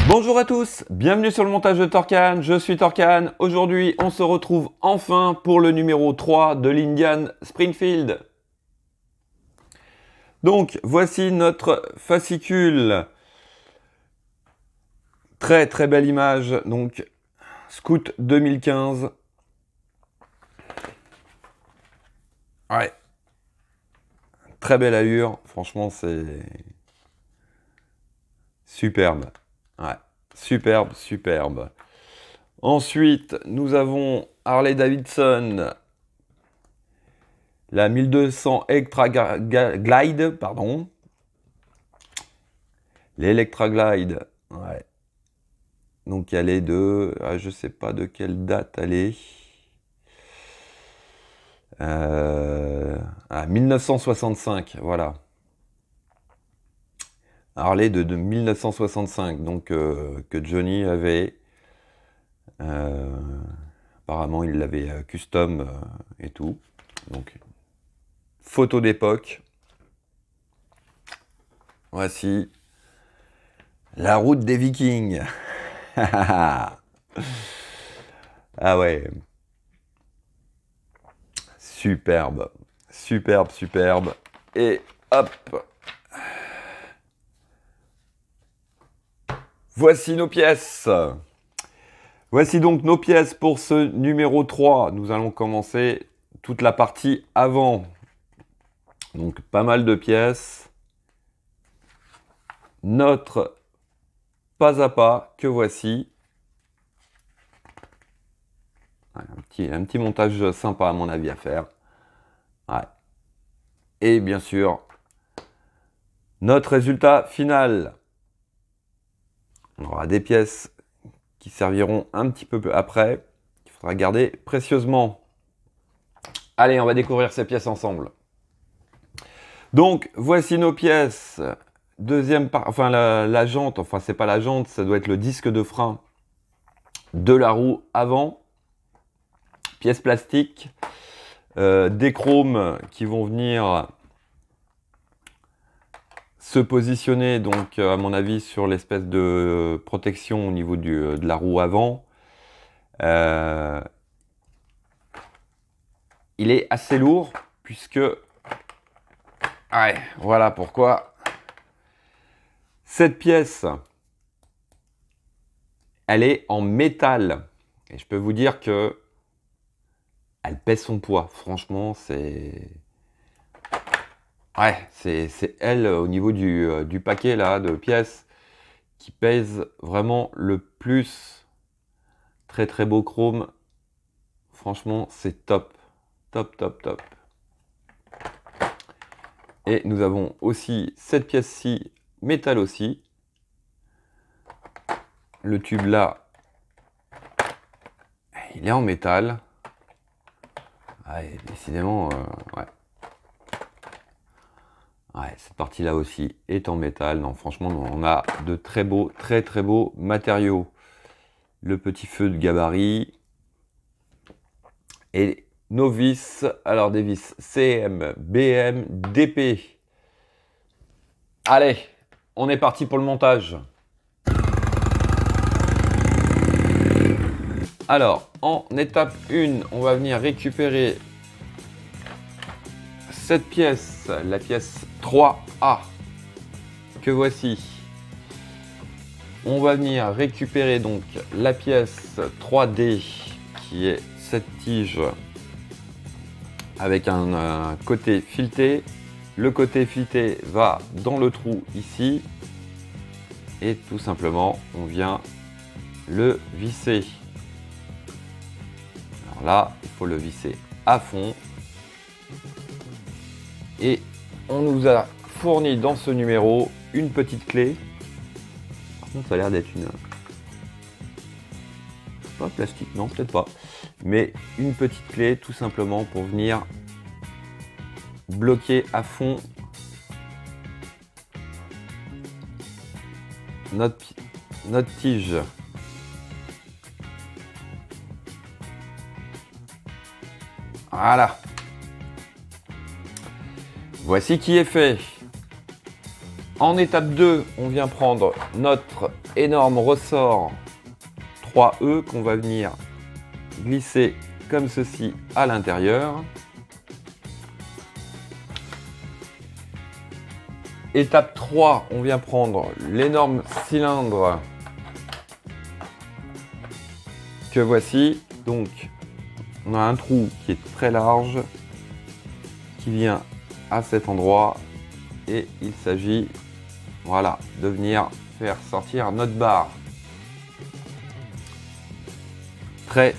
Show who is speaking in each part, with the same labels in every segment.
Speaker 1: Bonjour à tous, bienvenue sur le montage de Torcan, je suis Torcan. Aujourd'hui, on se retrouve enfin pour le numéro 3 de l'Indian Springfield. Donc, voici notre fascicule. Très très belle image, donc Scout 2015. Ouais. Très belle allure, franchement c'est superbe. Ouais, superbe, superbe. Ensuite, nous avons Harley Davidson, la 1200 Electra Glide, pardon. L'Electra Glide, ouais. Donc elle est de, je sais pas de quelle date elle est. 1965, voilà. Harley de 1965, donc que Johnny avait. Apparemment, il l'avait custom et tout. Donc, photo d'époque. Voici la route des Vikings. Ah ouais. Superbe. Superbe, superbe. Et hop. Voici nos pièces. Voici donc nos pièces pour ce numéro 3. Nous allons commencer toute la partie avant. Donc pas mal de pièces. Notre pas à pas que voici. Un petit montage sympa à mon avis à faire. Ouais. Et bien sûr, notre résultat final. On aura des pièces qui serviront un petit peu après, qu'il faudra garder précieusement. Allez, on va découvrir ces pièces ensemble. Donc, voici nos pièces. Deuxième enfin la jante, enfin c'est pas la jante, ça doit être le disque de frein de la roue avant. Pièces plastiques, des chromes qui vont venir se positionner, donc à mon avis, sur l'espèce de protection au niveau de la roue avant. Il est assez lourd, puisque... Ouais, voilà pourquoi. Cette pièce, elle est en métal. Et je peux vous dire que elle pèse son poids. Franchement, c'est... Ouais, c'est elle au niveau du paquet là de pièces qui pèse vraiment le plus. Très très beau chrome. Franchement, c'est top. Top, top, top. Et nous avons aussi cette pièce-ci, métal aussi. Le tube là, il est en métal. Ouais, décidément, ouais. Ouais, cette partie-là aussi est en métal. Non, franchement, on a de très beaux, très très beaux matériaux. Le petit feu de gabarit. Et nos vis, alors des vis CM, BM, DP. Allez, on est parti pour le montage. Alors, en étape 1, on va venir récupérer cette pièce, la pièce 3A, que voici. On va venir récupérer donc la pièce 3D, qui est cette tige avec un côté fileté. Le côté fileté va dans le trou ici. Et tout simplement, on vient le visser. Alors là, il faut le visser à fond. Et on nous a fourni dans ce numéro une petite clé. Par contre, ça a l'air d'être une... Pas plastique, non, peut-être pas. Mais une petite clé, tout simplement, pour venir bloquer à fond notre tige. Voilà. Voici qui est fait. En étape 2, on vient prendre notre énorme ressort 3E qu'on va venir glisser comme ceci à l'intérieur. Étape 3, on vient prendre l'énorme cylindre que voici. Donc, on a un trou qui est très large, qui vient à cet endroit. Et il s'agit, voilà, de venir faire sortir notre barre.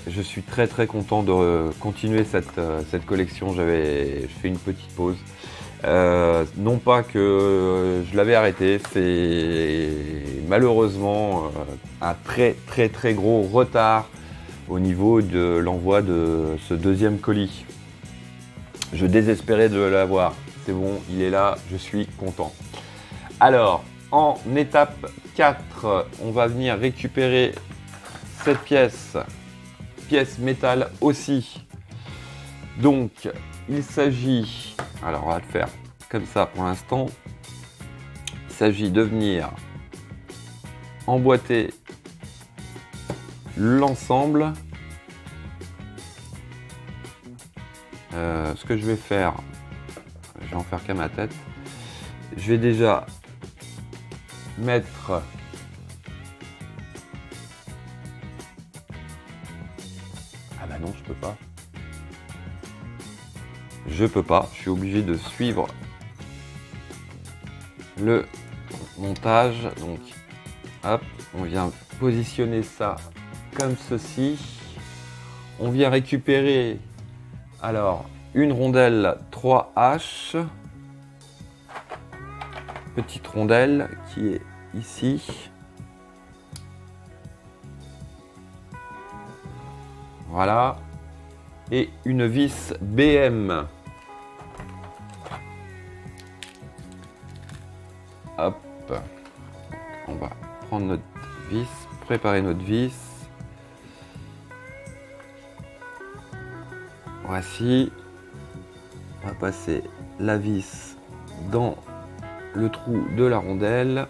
Speaker 1: Je suis très content de continuer cette collection. J'ai fait une petite pause. Non pas que je l'avais arrêté, c'est malheureusement un très gros retard au niveau de l'envoi de ce deuxième colis. Je désespérais de l'avoir. C'est bon, il est là, je suis content. Alors, en étape 4, on va venir récupérer cette pièce métal aussi. Donc, il s'agit, alors on va le faire comme ça pour l'instant. Il s'agit de venir emboîter l'ensemble. Ce que je vais faire, je vais en faire qu'à ma tête. Je vais déjà mettre ah bah non, je peux pas. Je peux pas, je suis obligé de suivre le montage. Donc hop, on vient positionner ça comme ceci. On vient récupérer alors une rondelle 3H, petite rondelle qui est ici. Voilà. Et une vis BM. Hop. On va prendre notre vis, préparer notre vis. Voici. On va passer la vis dans le trou de la rondelle.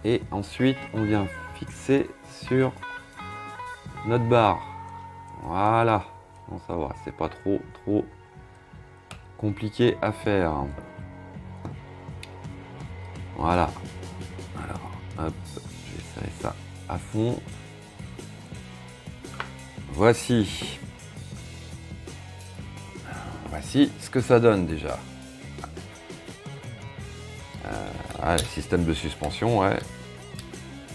Speaker 1: Et ensuite, on vient fixer sur notre barre. Voilà. Bon, ça va, c'est pas trop compliqué à faire. Voilà. Alors, hop, je vais serrer ça à fond. Voici ce que ça donne déjà. Le système de suspension, ouais.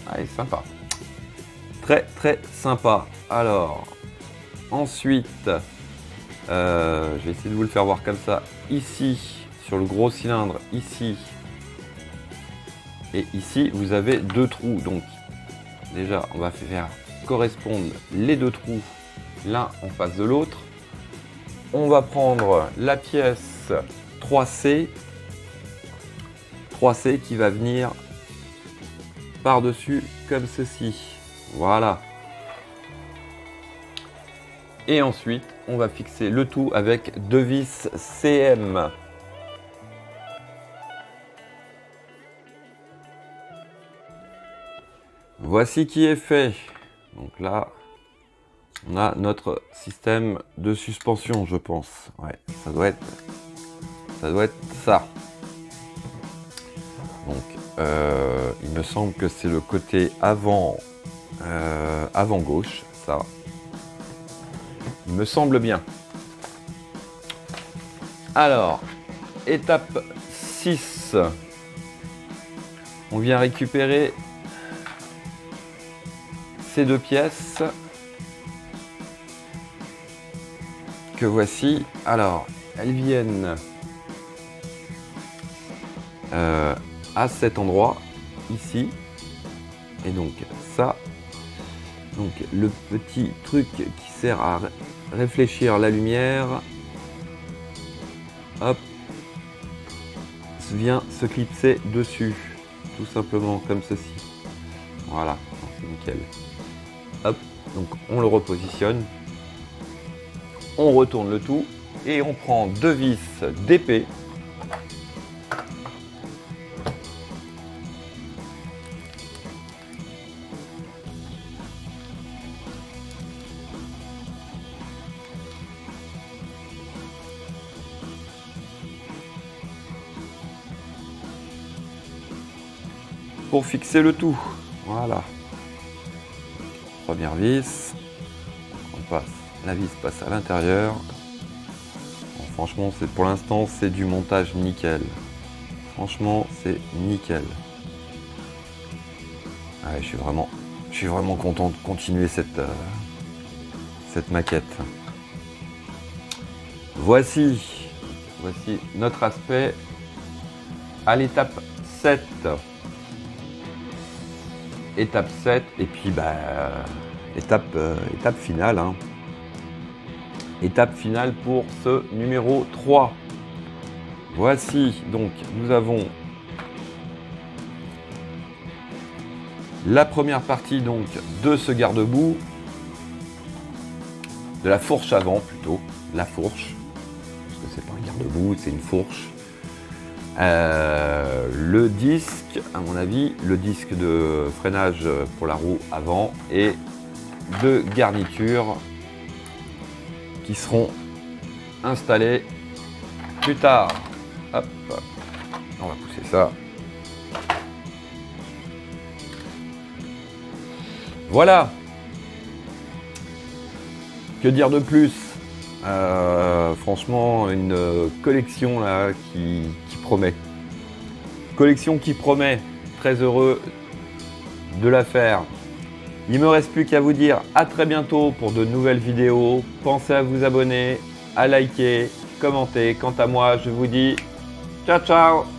Speaker 1: Ah, il est sympa. Très sympa. Alors, ensuite, je vais essayer de vous le faire voir comme ça. Ici, sur le gros cylindre, ici. Et ici, vous avez deux trous. Donc, déjà, on va faire correspondre les deux trous l'un en face de l'autre. On va prendre la pièce 3C qui va venir par-dessus comme ceci. Voilà. Et ensuite, on va fixer le tout avec deux vis CM. Voici qui est fait. Donc là, on a notre système de suspension, je pense. Ouais, ça doit être ça. Donc, il me semble que c'est le côté avant gauche, ça. Il me semble bien. Alors, étape 6. On vient récupérer ces deux pièces que voici. Alors, elles viennent à cet endroit, ici. Et donc, ça. Donc, le petit truc qui sert à réfléchir la lumière, hop, vient se clipser dessus, tout simplement comme ceci. Voilà, c'est nickel. Hop, donc on le repositionne, on retourne le tout et on prend deux vis d'épée pour fixer le tout. Voilà. Première vis. On passe. La vis passe à l'intérieur. Bon, franchement, pour l'instant, c'est du montage nickel. Franchement, c'est nickel. Ouais, je suis vraiment content de continuer cette maquette. Voici notre aspect à l'étape 7. Étape 7 et puis étape finale. Hein. Étape finale pour ce numéro 3. Voici donc, nous avons la première partie donc de ce garde-boue, de la fourche avant plutôt, la fourche, parce que c'est pas un garde-boue, c'est une fourche. Le disque, à mon avis, le disque de freinage pour la roue avant et deux garnitures qui seront installées plus tard. Hop, on va pousser ça. Voilà. Que dire de plus? Franchement, une collection là qui promet. Collection qui promet. Très heureux de la faire. Il me reste plus qu'à vous dire à très bientôt pour de nouvelles vidéos. Pensez à vous abonner, à liker, commenter. Quant à moi, je vous dis ciao ciao.